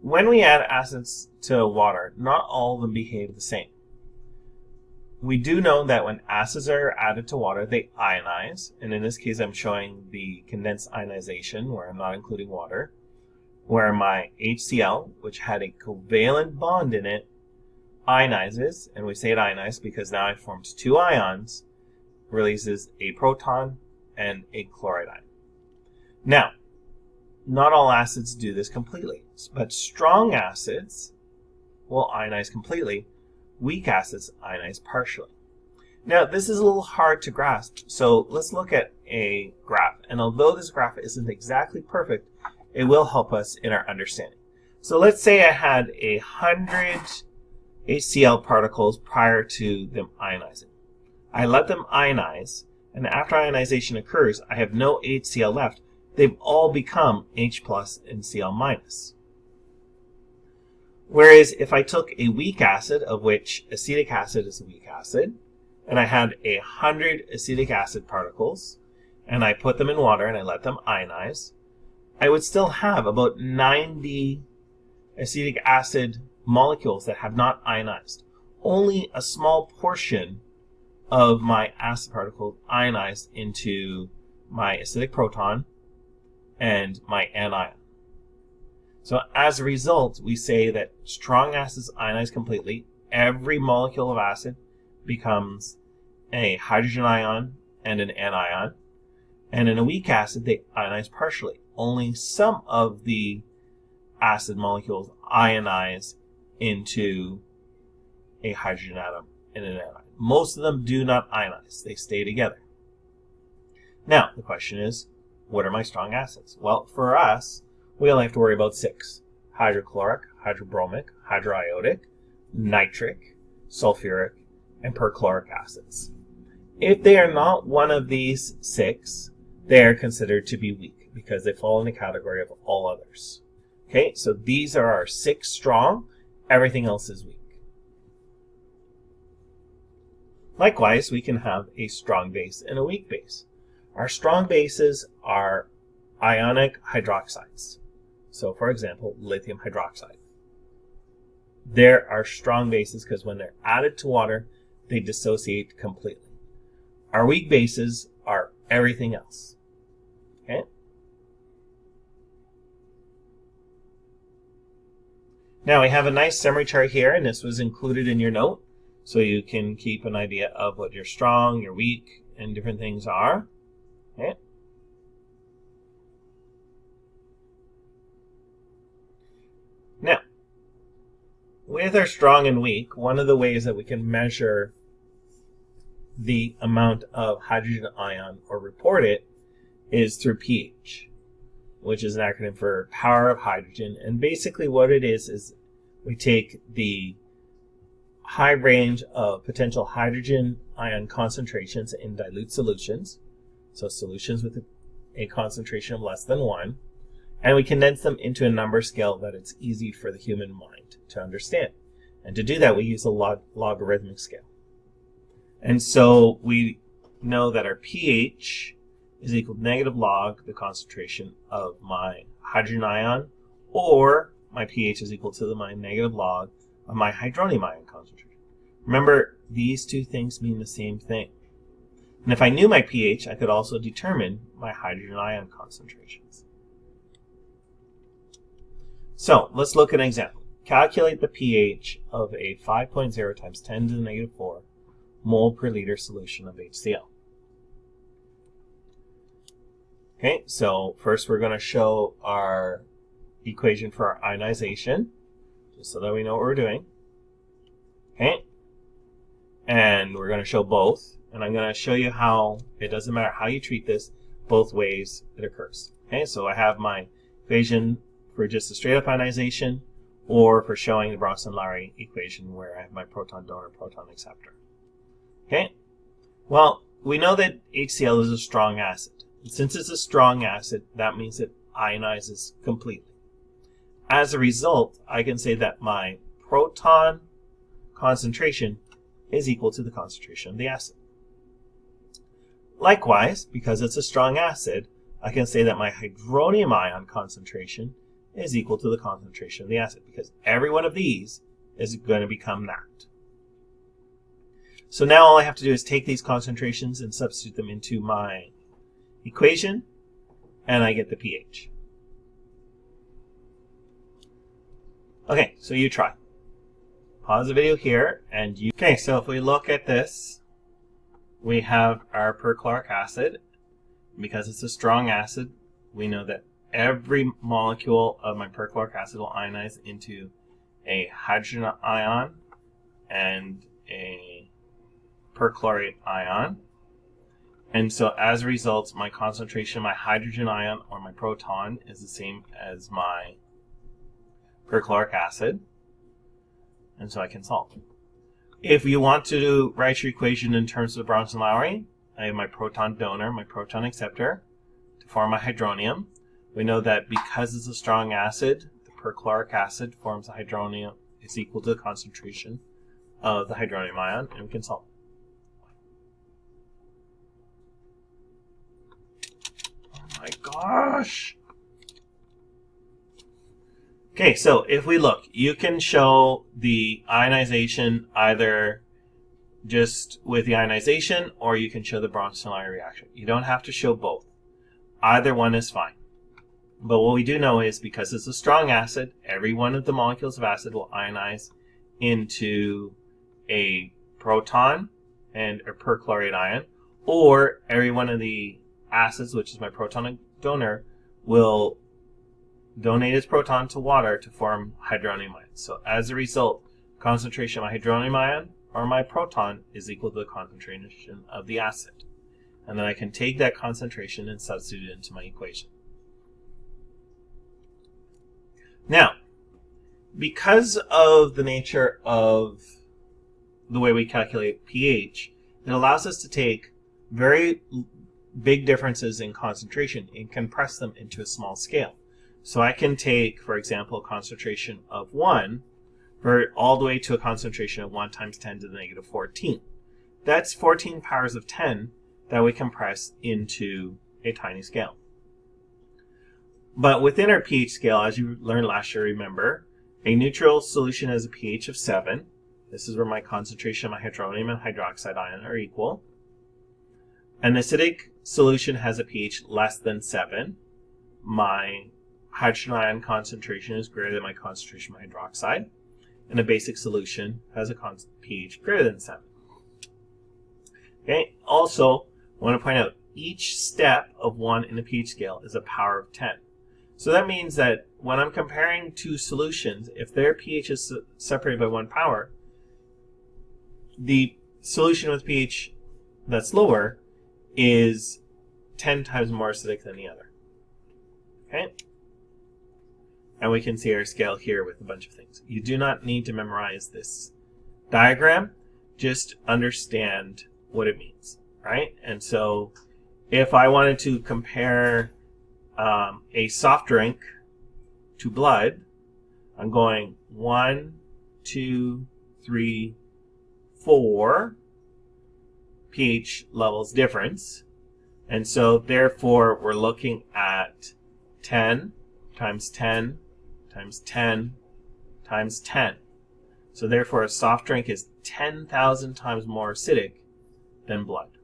when we add acids to water, not all of them behave the same. We do know that when acids are added to water, they ionize. And in this case, I'm showing the condensed ionization where I'm not including water, where my HCl, which had a covalent bond in it, ionizes. And we say it ionized because now it forms two ions, releases a proton and a chloride ion. Now, not all acids do this completely, but strong acids will ionize completely. Weak acids ionize partially. Now, this is a little hard to grasp, so let's look at a graph. And although this graph isn't exactly perfect, it will help us in our understanding. So let's say I had 100 HCl particles prior to them ionizing. I let them ionize, and after ionization occurs, I have no HCl left. They've all become H plus and Cl minus. Whereas if I took a weak acid, of which acetic acid is a weak acid, and I had 100 acetic acid particles, and I put them in water and I let them ionize, I would still have about 90 acetic acid molecules that have not ionized. Only a small portion of my acid particles ionized into my acidic proton and my anion. So as a result, we say that strong acids ionize completely. Every molecule of acid becomes a hydrogen ion and an anion. And in a weak acid, they ionize partially. Only some of the acid molecules ionize into a hydrogen atom and an anion. Most of them do not ionize. They stay together. Now, the question is, what are my strong acids? Well, for us, we only have to worry about 6. Hydrochloric, hydrobromic, hydroiodic, nitric, sulfuric, and perchloric acids. If they are not one of these 6, they are considered to be weak because they fall in the category of all others. Okay, so these are our 6 strong. Everything else is weak. Likewise, we can have a strong base and a weak base. Our strong bases are ionic hydroxides. So, for example, lithium hydroxide. There are strong bases because when they're added to water, they dissociate completely. Our weak bases are everything else. Okay? Now, we have a nice summary chart here, and this was included in your note, so you can keep an idea of what your strong, your weak, and different things are. Okay? Now, with our strong and weak, one of the ways that we can measure the amount of hydrogen ion or report it is through pH, which is an acronym for power of hydrogen. And basically what it is we take the high range of potential hydrogen ion concentrations in dilute solutions, so solutions with a concentration of less than 1, and we condense them into a number scale that it's easy for the human mind to understand. And to do that, we use a logarithmic scale. And so we know that our pH is equal to negative log the concentration of my hydrogen ion, or my pH is equal to my negative log of my hydronium ion concentration. Remember, these two things mean the same thing. And if I knew my pH, I could also determine my hydrogen ion concentrations. So let's look at an example. Calculate the pH of a 5.0 times 10 to the negative 4 mole per liter solution of HCl. Okay, so first we're going to show our equation for our ionization, just so that we know what we're doing. Okay, and we're going to show both. And I'm going to show you how it doesn't matter how you treat this, both ways it occurs. Okay, so I have my equation for just a straight up ionization, or for showing the Bronsted-Lowry equation where I have my proton donor, proton acceptor. Okay, well, we know that HCl is a strong acid. And since it's a strong acid, that means it ionizes completely. As a result, I can say that my proton concentration is equal to the concentration of the acid. Likewise, because it's a strong acid, I can say that my hydronium ion concentration is equal to the concentration of the acid, because every one of these is going to become that. So now all I have to do is take these concentrations and substitute them into my equation, and I get the pH. Okay, so you try. Pause the video here, and you... Okay, so if we look at this, we have our perchloric acid. Because it's a strong acid, we know that every molecule of my perchloric acid will ionize into a hydrogen ion and a perchlorate ion. And so as a result, my concentration of my hydrogen ion or my proton is the same as my perchloric acid. And so I can solve. If you want to write your equation in terms of Bronsted-Lowry, I have my proton donor, my proton acceptor, to form a hydronium. We know that because it's a strong acid, the perchloric acid forms a hydronium is equal to the concentration of the hydronium ion, and we can solve. Oh my gosh! Okay, so if we look, you can show the ionization either just with the ionization, or you can show the Bronsted-Lowry reaction. You don't have to show both. Either one is fine. But what we do know is because it's a strong acid, every one of the molecules of acid will ionize into a proton and a perchlorate ion, or every one of the acids, which is my proton donor, will donate its proton to water to form hydronium ions. So as a result, concentration of my hydronium ion or my proton is equal to the concentration of the acid. And then I can take that concentration and substitute it into my equation. Now, because of the nature of the way we calculate pH, it allows us to take very big differences in concentration and compress them into a small scale. So I can take, for example, a concentration of 1 all the way to a concentration of 1 times 10 to the negative 14. That's 14 powers of 10 that we compress into a tiny scale. But within our pH scale, as you learned last year, remember, a neutral solution has a pH of 7. This is where my concentration of my hydronium and hydroxide ion are equal. An acidic solution has a pH less than 7. My hydrogen ion concentration is greater than my concentration of hydroxide. And a basic solution has a pH greater than 7. Okay. Also, I want to point out each step of 1 in the pH scale is a power of 10. So that means that when I'm comparing two solutions, if their pH is separated by 1 power, the solution with pH that's lower is 10 times more acidic than the other. Okay? And we can see our scale here with a bunch of things. You do not need to memorize this diagram. Just understand what it means, right? And so if I wanted to compare a soft drink to blood, I'm going 1, 2, 3, 4 pH levels difference. And so therefore we're looking at 10 times 10 times 10 times 10. So therefore a soft drink is 10,000 times more acidic than blood.